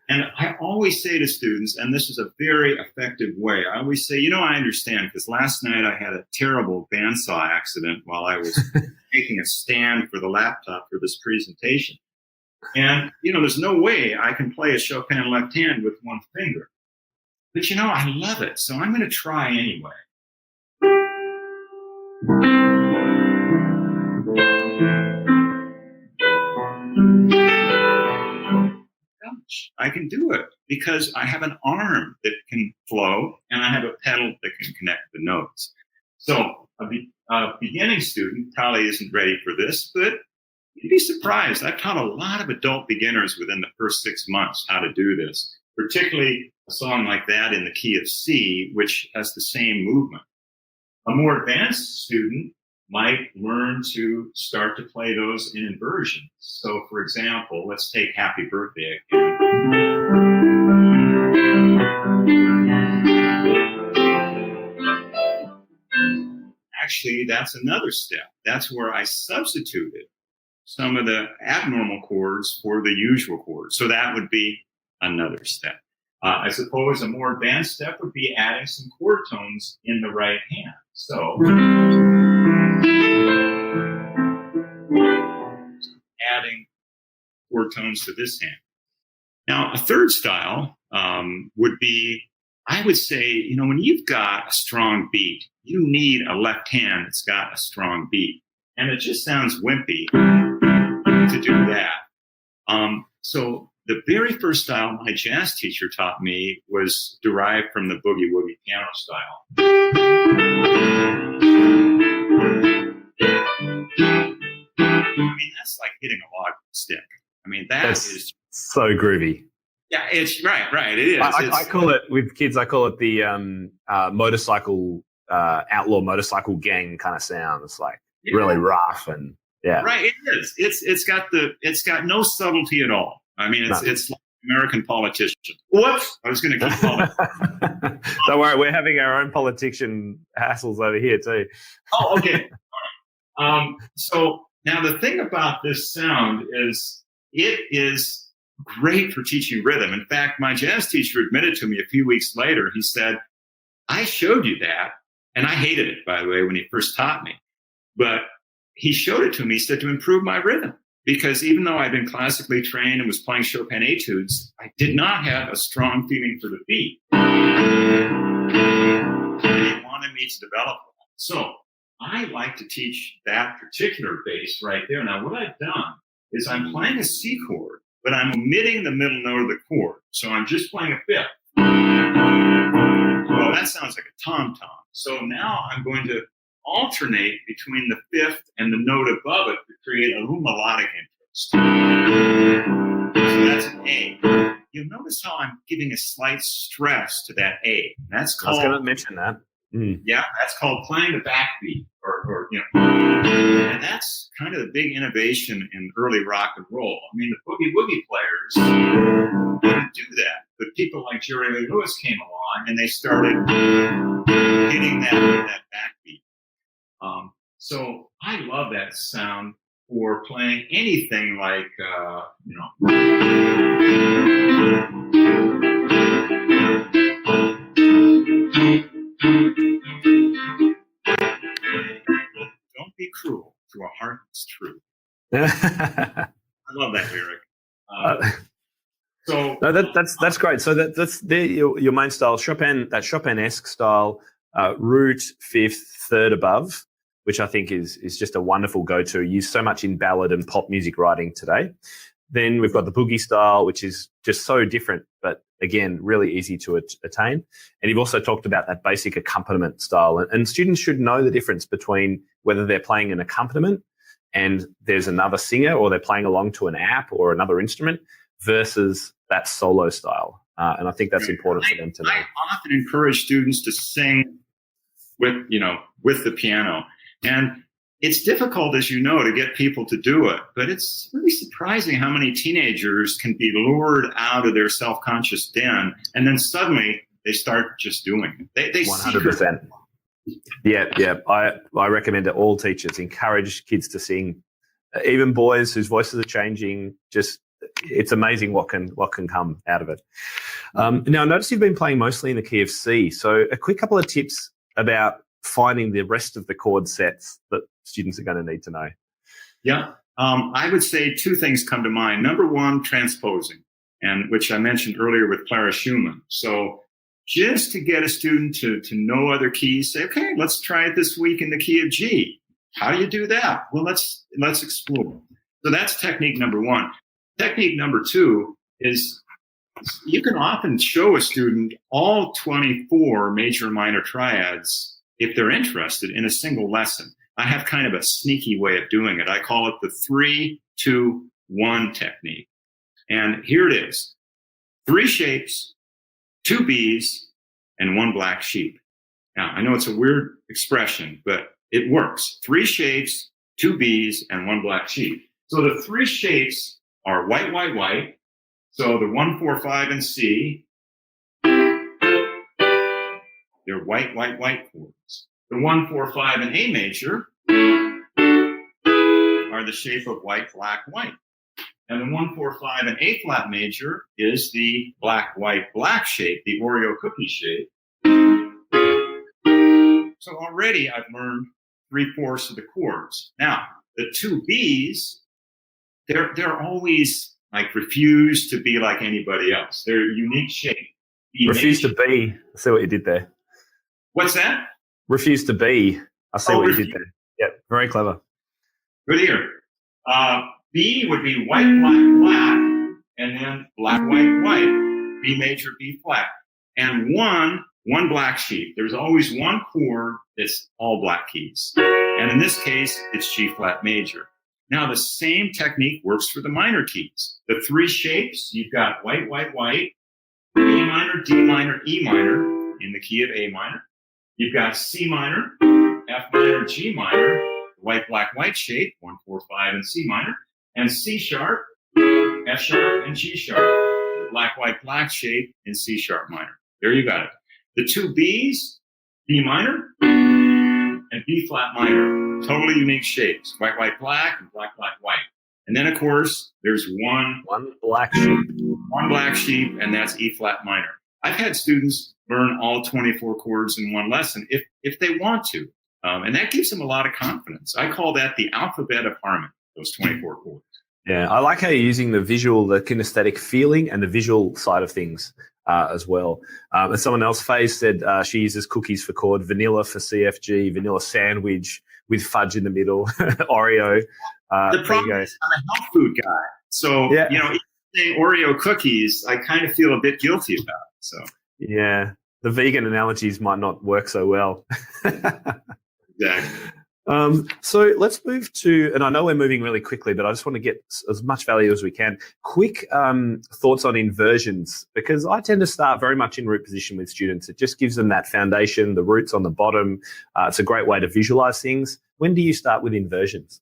And I always say to students, and this is a very effective way, I always say, I understand, because last night I had a terrible bandsaw accident while I was making a stand for the laptop for this presentation. And, there's no way I can play a Chopin left hand with one finger. But, I love it, so I'm going to try anyway. I can do it because I have an arm that can flow and I have a pedal that can connect the notes. So a beginning student probably isn't ready for this, but you'd be surprised. I've taught a lot of adult beginners within the first 6 months how to do this, particularly a song like that in the key of C, which has the same movement. A more advanced student might learn to start to play those in inversions. So, for example, let's take Happy Birthday again. Actually, that's another step. That's where I substituted some of the abnormal chords for the usual chords. So that would be another step. I suppose a more advanced step would be adding some chord tones in the right hand. So adding chord tones to this hand. Now, a third style would be, I would say, when you've got a strong beat, you need a left hand that's got a strong beat. And it just sounds wimpy to do that. So the very first style my jazz teacher taught me was derived from the boogie woogie piano style. I mean, that's like hitting a log with a stick. I mean, that's so groovy. Yeah, it's right. It is. I call it, with kids, I call it the motorcycle, outlaw motorcycle gang kind of sound. It's like really rough and yeah. Right, it is. It's got no subtlety at all. I mean, it's like American politician. Whoops! I was going to keep calling. Don't worry, we're having our own politician hassles over here too. Oh, okay. So now the thing about this sound is it is great for teaching rhythm. In fact, my jazz teacher admitted to me a few weeks later, he said, I showed you that, and I hated it, by the way, when he first taught me. But he showed it to me, he said, to improve my rhythm. Because even though I'd been classically trained and was playing Chopin etudes, I did not have a strong feeling for the beat. And he wanted me to develop that. So I like to teach that particular bass right there. Now, what I've done is I'm playing a C chord, but I'm omitting the middle note of the chord. So I'm just playing a fifth. Well, that sounds like a tom-tom. So now I'm going to alternate between the fifth and the note above it to create a little melodic interest. So that's an A. You'll notice how I'm giving a slight stress to that A. That's called, I was going to mention that. Yeah, that's called playing the backbeat, or and that's kind of the big innovation in early rock and roll. I mean, the boogie woogie players didn't do that, but people like Jerry Lee Lewis came along and they started hitting that backbeat. So I love that sound for playing anything like, don't be cruel to a heart that's true. I love that lyric. No, that's great. So that's your main style, Chopin, that Chopin-esque style, root, fifth, third above, which I think is just a wonderful go-to, used so much in ballad and pop music writing today. Then we've got the boogie style, which is just so different, but again, really easy to attain. And you've also talked about that basic accompaniment style. And students should know the difference between whether they're playing an accompaniment and there's another singer, or they're playing along to an app or another instrument, versus that solo style. And I think that's important for them to know. I often encourage students to sing with the piano. And it's difficult, as you know, to get people to do it, but it's really surprising how many teenagers can be lured out of their self-conscious den, and then suddenly they start just doing it. They 100%. Yeah. I recommend to all teachers, encourage kids to sing, even boys whose voices are changing. Just, it's amazing what can come out of it. Now, I notice you've been playing mostly in the key of C. So a quick couple of tips about finding the rest of the chord sets that students are going to need to know. Yeah. I would say two things come to mind. Number one, transposing, and which I mentioned earlier with Clara Schumann. So just to get a student to know other keys, say, okay, let's try it this week in the key of G. How do you do that? Well, let's explore. So that's technique number one. Technique number two is you can often show a student all 24 major and minor triads if they're interested in a single lesson. I have kind of a sneaky way of doing it. I call it the 3-2-1 technique. And here it is. 3 shapes, 2 Bs, and 1 black sheep. Now, I know it's a weird expression, but it works. 3 shapes, 2 Bs, and 1 black sheep. So the 3 shapes are white, white, white. So the 1, 4, 5 in C, they're white, white, white chords. The 1, 4, 5 in A major are the shape of white, black, white. And the 1, 4, 5 in A flat major is the black, white, black shape, the Oreo cookie shape. So already I've learned 3/4 of the chords. Now, the 2 Bs, they're always like refuse to be like anybody else. They're a unique shape. Refuse to be. I see what you did there. What's that? Refuse to be. I see what you did there. Yep, very clever. Good ear. B would be white, black, black, and then black, white, white. B major, B flat. And one black sheep. There's always one chord that's all black keys. And in this case, it's G flat major. Now, the same technique works for the minor keys. The 3 shapes, you've got white, white, white, A minor, D minor, E minor in the key of A minor. You've got C minor, F minor, G minor, white, black, white shape, 1, 4, 5 in C minor, and C sharp, F sharp, and G sharp. black, white, black shape in C sharp minor. There you got it. The two B's, B minor and B flat minor, totally unique shapes. White, white, black, and black, black, white. And then, of course, there's one black sheep. One black sheep, and that's E flat minor. I've had students learn all 24 chords in one lesson if they want to. And that gives them a lot of confidence. I call that the alphabet of harmony, those 24 chords. Yeah, I like how you're using the visual, the kinesthetic feeling and the visual side of things as well. And someone else, Faye, said she uses cookies for chord, vanilla for CFG, vanilla sandwich with fudge in the middle, Oreo. The problem is I'm a health food guy. So, eating Oreo cookies, I kind of feel a bit guilty about it. So, yeah, the vegan analogies might not work so well. Exactly. So let's move to, and I know we're moving really quickly, but I just want to get as much value as we can. Quick thoughts on inversions, because I tend to start very much in root position with students. It just gives them that foundation, the roots on the bottom. It's a great way to visualize things. When do you start with inversions?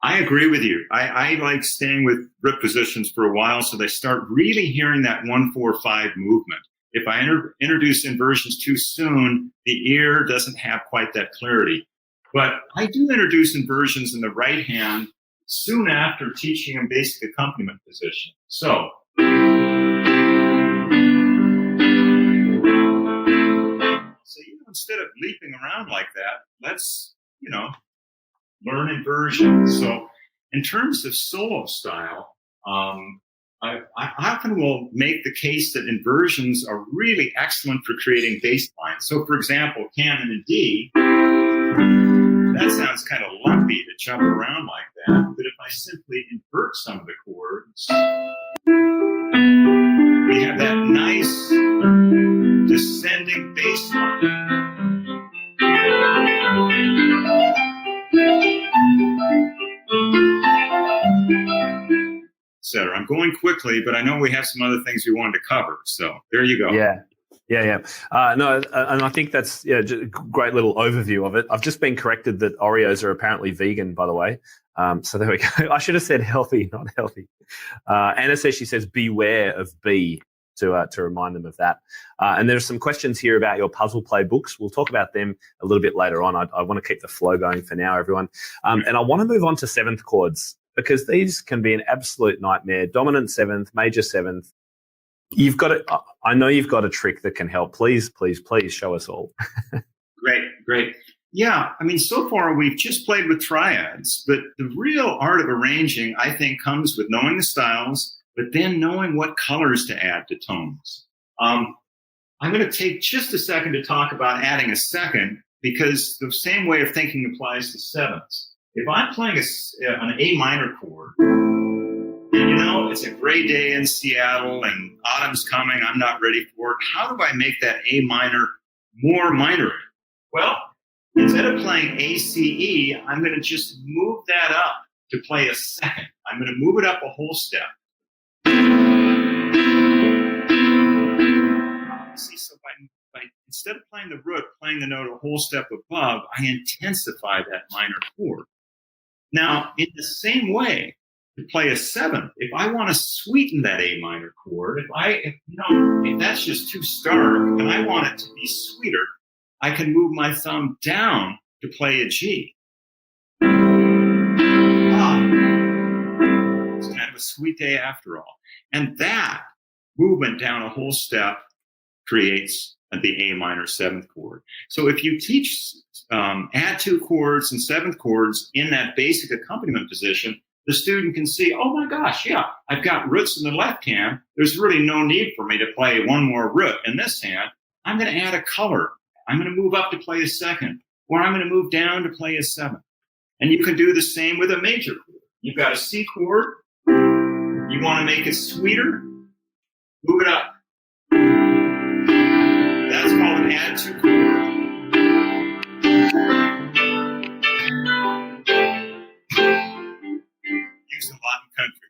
I agree with you. I like staying with root positions for a while so they start really hearing that 1-4-5 movement. If I introduce inversions too soon, the ear doesn't have quite that clarity. But I do introduce inversions in the right hand soon after teaching them basic accompaniment position. So, instead of leaping around like that, let's, learn inversion. So in terms of solo style, I often will make the case that inversions are really excellent for creating bass lines. So for example, canon in D, that sounds kind of lumpy to jump around like that. But if I simply invert some of the chords, we have that nice descending bass line. Etc. I'm going quickly, but I know we have some other things we wanted to cover. So there you go. Yeah. No, and I think that's just a great little overview of it. I've just been corrected that Oreos are apparently vegan, by the way. So there we go. I should have said healthy, not healthy. Anna says, she says, beware of B to remind them of that. And there's some questions here about your puzzle play books. We'll talk about them a little bit later on. I want to keep the flow going for now, everyone. And I want to move on to seventh chords, because these can be an absolute nightmare. Dominant seventh, major seventh. I know you've got a trick that can help. Please show us all. Great. Yeah, I mean, so far we've just played with triads, but the real art of arranging, I think, comes with knowing the styles, but then knowing what colors to add to tones. I'm going to take just a second to talk about adding a second, because the same way of thinking applies to sevenths. If I'm playing an A minor chord, and it's a gray day in Seattle and autumn's coming, I'm not ready for it, how do I make that A minor more minor? Well, instead of playing A, C, E, I'm going to just move that up to play a second. I'm going to move it up a whole step. See, so by instead of playing the root, playing the note a whole step above, I intensify that minor chord. Now, in the same way, to play a seventh, if I want to sweeten that A minor chord, if that's just too stark and I want it to be sweeter, I can move my thumb down to play a G. It's kind of a sweet day after all. And that movement down a whole step creates the A minor seventh chord. So if you teach add two chords and seventh chords in that basic accompaniment position, the student can see, oh my gosh, yeah, I've got roots in the left hand. There's really no need for me to play one more root in this hand. I'm going to add a color. I'm going to move up to play a second, or I'm going to move down to play a seventh. And you can do the same with a major chord. You've got a C chord. You want to make it sweeter? Move it up. That's called an add two chord. Used a lot in country.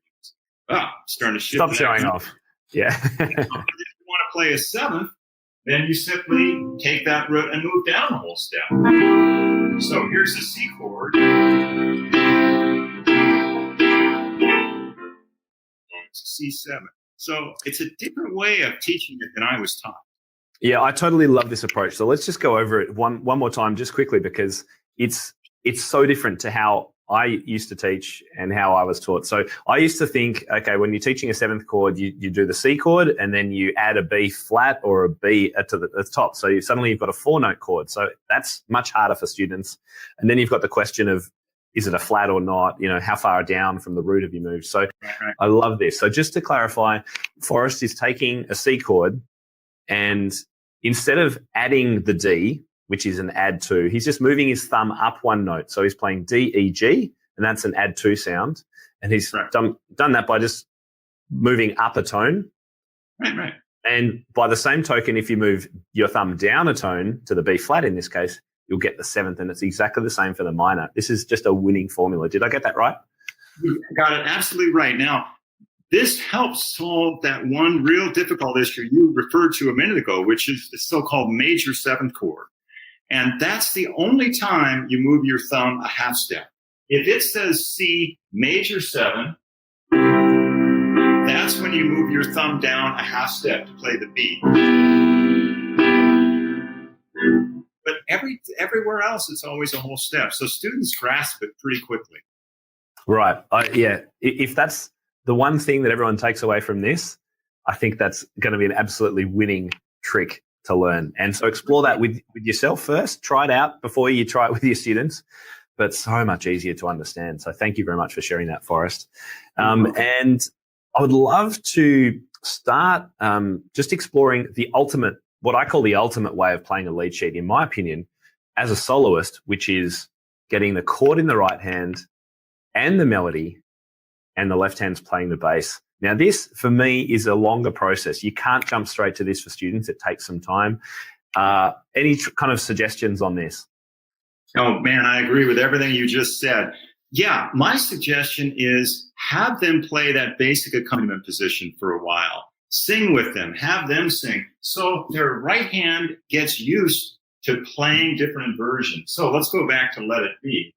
Starting to shift. Stop showing off. Yeah. If you want to play a seventh, then you simply take that root and move down a whole step. So here's a C chord. It's a C7. So it's a different way of teaching it than I was taught. Yeah, I totally love this approach. So let's just go over it one more time, just quickly, because it's so different to how I used to teach and how I was taught. So I used to think, okay, when you're teaching a seventh chord, you do the C chord and then you add a B flat or a B to the top. So suddenly you've got a 4-note chord. So that's much harder for students. And then you've got the question of, is it a flat or not? You know, how far down from the root have you moved? So Right. I love this. So just to clarify, Forrest is taking a C chord, and instead of adding the D, which is an add 2, he's just moving his thumb up 1 note. So he's playing D, E, G, and that's an add 2 sound. And he's done that by just moving up a tone. Right. And by the same token, if you move your thumb down a tone to the B flat in this case, you'll get the 7th, and it's exactly the same for the minor. This is just a winning formula. Did I get that right? You got it absolutely right. Now, this helps solve that one real difficult issue you referred to a minute ago, which is the so-called major 7th chord. And that's the only time you move your thumb a half step. If it says C major 7, that's when you move your thumb down a half step to play the B. But everywhere else, it's always a whole step. So students grasp it pretty quickly. Right. Yeah. If that's the one thing that everyone takes away from this, I think that's going to be an absolutely winning trick to learn. And so explore that with yourself first. Try it out before you try it with your students. But so much easier to understand. So thank you very much for sharing that, Forrest. And I would love to start just exploring what I call the ultimate way of playing a lead sheet, in my opinion, as a soloist, which is getting the chord in the right hand and the melody, and the left hand's playing the bass. Now, this, for me, is a longer process. You can't jump straight to this for students. It takes some time. Any kind of suggestions on this? Oh, man, I agree with everything you just said. Yeah, my suggestion is have them play that basic accompaniment position for a while. Sing with them. Have them sing. So their right hand gets used to playing different inversions. So let's go back to Let It Be.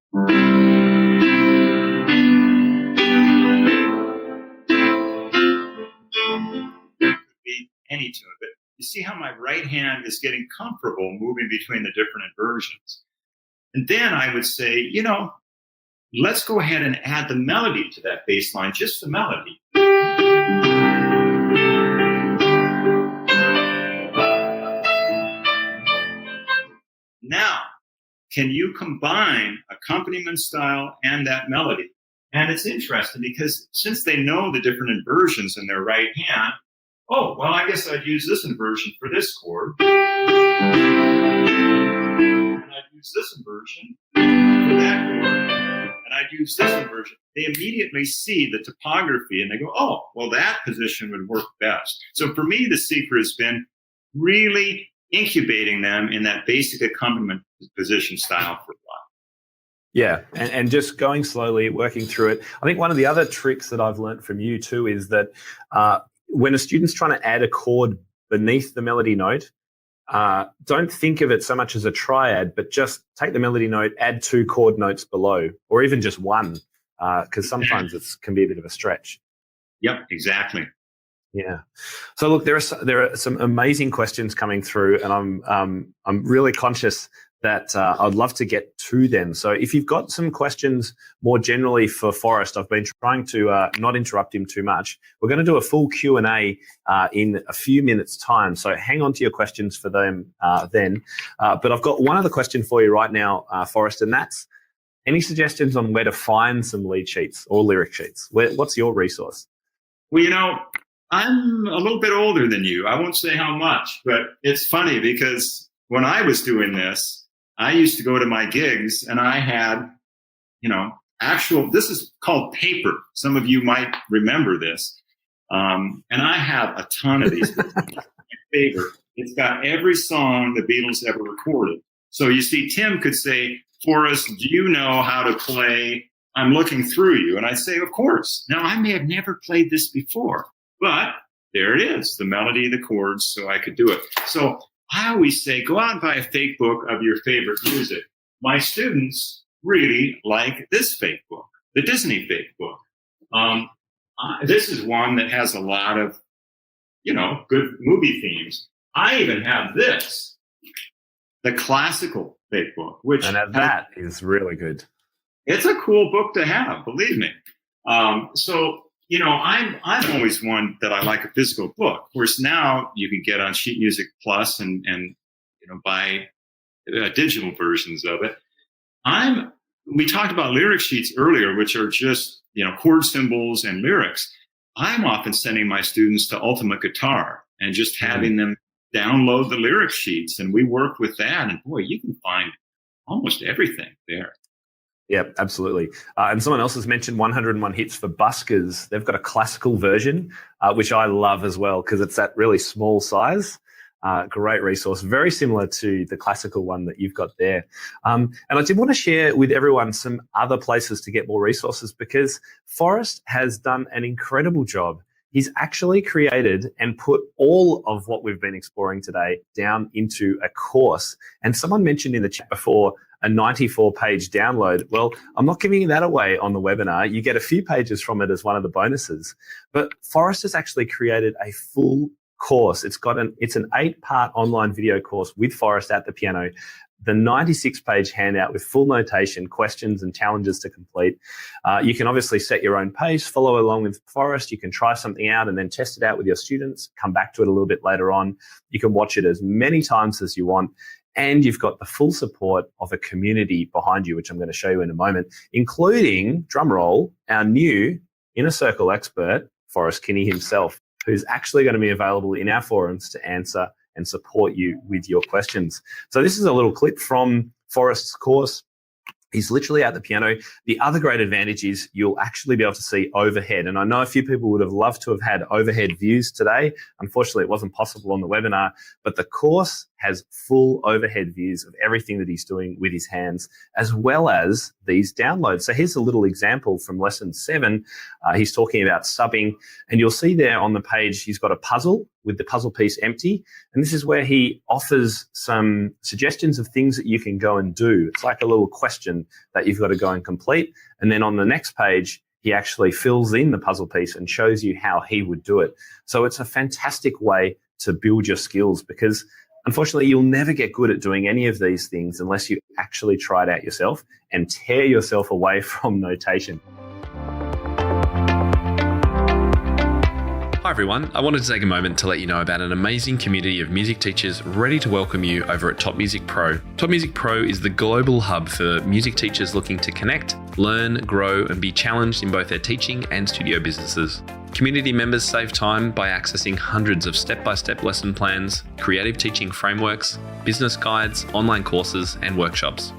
Any tune, but you see how my right hand is getting comfortable moving between the different inversions. And then I would say, let's go ahead and add the melody to that bass line, just the melody. Now, can you combine accompaniment style and that melody? And it's interesting because since they know the different inversions in their right hand, oh, well, I guess I'd use this inversion for this chord. And I'd use this inversion for that chord. And I'd use this inversion. They immediately see the topography and they go, oh, well, that position would work best. So for me, the secret has been really incubating them in that basic accompaniment position style for a while. Yeah, and just going slowly, working through it. I think one of the other tricks that I've learned from you too is that when a student's trying to add a chord beneath the melody note, don't think of it so much as a triad, but just take the melody note, add 2 chord notes below, or even just 1, because sometimes it can be a bit of a stretch. Yep, exactly. Yeah. So look, there are some amazing questions coming through, and I'm really conscious that I'd love to get to them. So if you've got some questions more generally for Forrest, I've been trying to not interrupt him too much. We're going to do a full Q&A in a few minutes' time. So hang on to your questions for them then. But I've got one other question for you right now, Forrest, and that's any suggestions on where to find some lead sheets or lyric sheets? What's your resource? Well, I'm a little bit older than you. I won't say how much, but it's funny because when I was doing this, I used to go to my gigs and I had, this is called paper. Some of you might remember this. And I have a ton of these. My favorite. It's got every song the Beatles ever recorded. So you see, Tim could say, Forrest, do you know how to play I'm Looking Through You? And I'd say, of course. Now, I may have never played this before, but there it is, the melody, the chords, so I could do it. So I always say, go out and buy a fake book of your favorite music. My students really like this fake book, the Disney fake book. This is one that has a lot of good movie themes. I even have this, the classical big book, which that is really good. It's a cool book to have, believe me. So I'm always one that I like a physical book. Of course, now you can get on Sheet Music Plus and buy digital versions of it. We talked about lyric sheets earlier, which are just chord symbols and lyrics. I'm often sending my students to Ultimate Guitar and just having them download the lyric sheets, and we work with that. And boy, you can find almost everything there. Yeah, absolutely. And someone else has mentioned 101 Hits for Buskers. They've got a classical version, which I love as well because it's that really small size. Great resource, very similar to the classical one that you've got there. And I did want to share with everyone some other places to get more resources because Forrest has done an incredible job. He's actually created and put all of what we've been exploring today down into a course. And someone mentioned in the chat before a 94-page download. Well, I'm not giving that away on the webinar. You get a few pages from it as one of the bonuses. But Forrest has actually created a full course. It's an 8-part online video course with Forrest at the piano, the 96-page handout with full notation, questions and challenges to complete. You can obviously set your own pace, follow along with Forrest. You can try something out and then test it out with your students, come back to it a little bit later on. You can watch it as many times as you want. And you've got the full support of a community behind you, which I'm going to show you in a moment, including, drumroll, our new Inner Circle expert, Forrest Kinney himself, who's actually going to be available in our forums to answer and support you with your questions. So this is a little clip from Forrest's course. He's literally at the piano. The other great advantage is you'll actually be able to see overhead. And I know a few people would have loved to have had overhead views today. Unfortunately, it wasn't possible on the webinar, but the course has full overhead views of everything that he's doing with his hands, as well as these downloads. So here's a little example from lesson 7. He's talking about subbing, and you'll see there on the page, he's got a puzzle with the puzzle piece empty. And this is where he offers some suggestions of things that you can go and do. It's like a little question that you've got to go and complete. And then on the next page, he actually fills in the puzzle piece and shows you how he would do it. So it's a fantastic way to build your skills because unfortunately, you'll never get good at doing any of these things unless you actually try it out yourself and tear yourself away from notation. Hi everyone, I wanted to take a moment to let you know about an amazing community of music teachers ready to welcome you over at Top Music Pro. Top Music Pro is the global hub for music teachers looking to connect, learn, grow, and be challenged in both their teaching and studio businesses. Community members save time by accessing hundreds of step-by-step lesson plans, creative teaching frameworks, business guides, online courses, and workshops.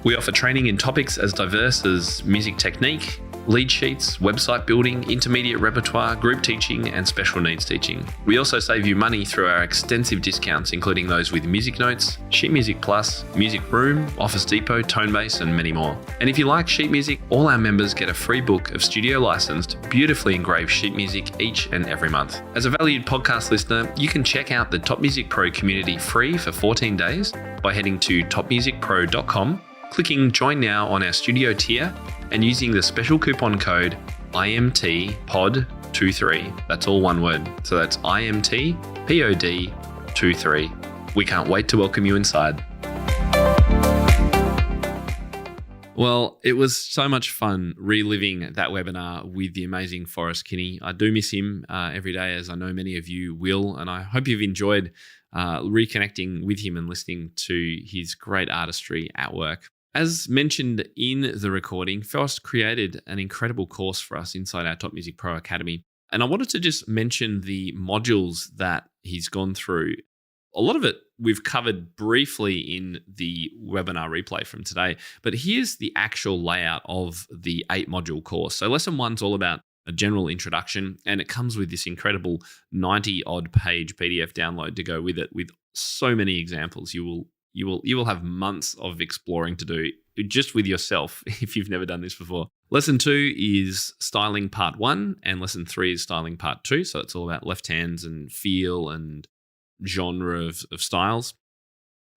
We offer training in topics as diverse as music technique, lead sheets, website building, intermediate repertoire, group teaching, and special needs teaching. We also save you money through our extensive discounts, including those with Music Notes, Sheet Music Plus, Music Room, Office Depot, Tonebase, and many more. And if you like sheet music, all our members get a free book of studio licensed, beautifully engraved sheet music each and every month. As a valued podcast listener, you can check out the Top Music Pro community free for 14 days by heading to topmusicpro.com, clicking Join Now on our studio tier, and using the special coupon code IMTPOD23. That's all one word. So that's IMTPOD23. We can't wait to welcome you inside. Well, it was so much fun reliving that webinar with the amazing Forrest Kinney. I do miss him every day, as I know many of you will, and I hope you've enjoyed reconnecting with him and listening to his great artistry at work. As mentioned in the recording, Forrest created an incredible course for us inside our Top Music Pro Academy. And I wanted to just mention the modules that he's gone through. A lot of it we've covered briefly in the webinar replay from today, but here's the actual layout of the 8-module course. So lesson 1's all about a general introduction, and it comes with this incredible 90-odd page PDF download to go with it, with so many examples. You will have months of exploring to do just with yourself if you've never done this before. Lesson 2 is styling part 1, and lesson 3 is styling part 2. So it's all about left hands and feel and genre of styles.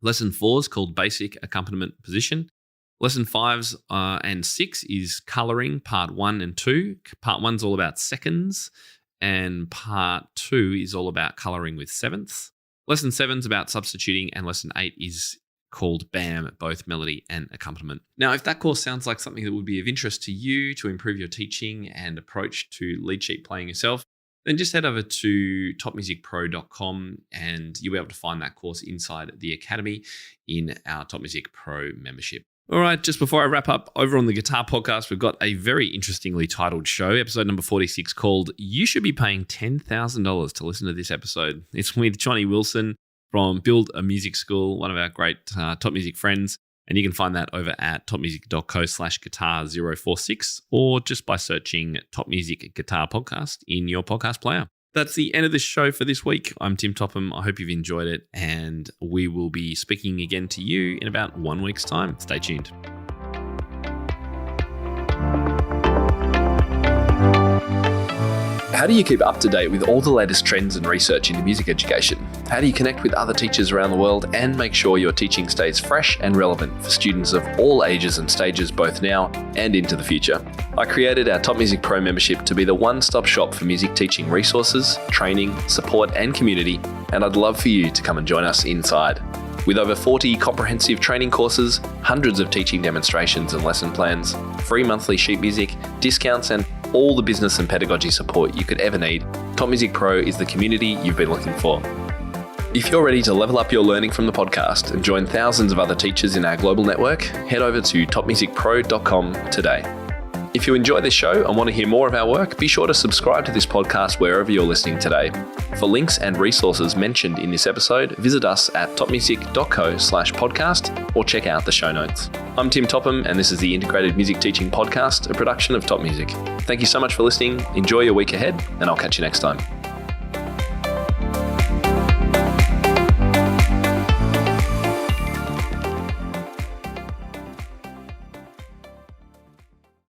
Lesson 4 is called basic accompaniment position. Lesson 5 and 6 is coloring part 1 and 2. Part 1's all about seconds, And part 2 is all about colouring with sevenths. Lesson 7 is about substituting, and lesson 8 is called BAM, both melody and accompaniment. Now, if that course sounds like something that would be of interest to you to improve your teaching and approach to lead sheet playing yourself, then just head over to topmusicpro.com and you'll be able to find that course inside the Academy in our Top Music Pro membership. All right, just before I wrap up, over on the Guitar Podcast, we've got a very interestingly titled show, episode number 46, called You Should Be Paying $10,000 to Listen to This Episode. It's with Johnny Wilson from Build a Music School, one of our great top music friends. And you can find that over at topmusic.co/guitar046 or just by searching Top Music Guitar Podcast in your podcast player. That's the end of the show for this week. I'm Tim Topham. I hope you've enjoyed it, and we will be speaking again to you in about 1 week's time. Stay tuned. How do you keep up to date with all the latest trends and research into music education? How do you connect with other teachers around the world and make sure your teaching stays fresh and relevant for students of all ages and stages, both now and into the future? I created our Top Music Pro membership to be the one-stop shop for music teaching resources, training, support and community, and I'd love for you to come and join us inside. With over 40 comprehensive training courses, hundreds of teaching demonstrations and lesson plans, free monthly sheet music, discounts and all the business and pedagogy support you could ever need, Top Music Pro is the community you've been looking for. If you're ready to level up your learning from the podcast and join thousands of other teachers in our global network, head over to topmusicpro.com today. If you enjoy this show and want to hear more of our work, be sure to subscribe to this podcast wherever you're listening today. For links and resources mentioned in this episode, visit us at topmusic.co/podcast or check out the show notes. I'm Tim Topham, and this is the Integrated Music Teaching Podcast, a production of Top Music. Thank you so much for listening. Enjoy your week ahead, and I'll catch you next time.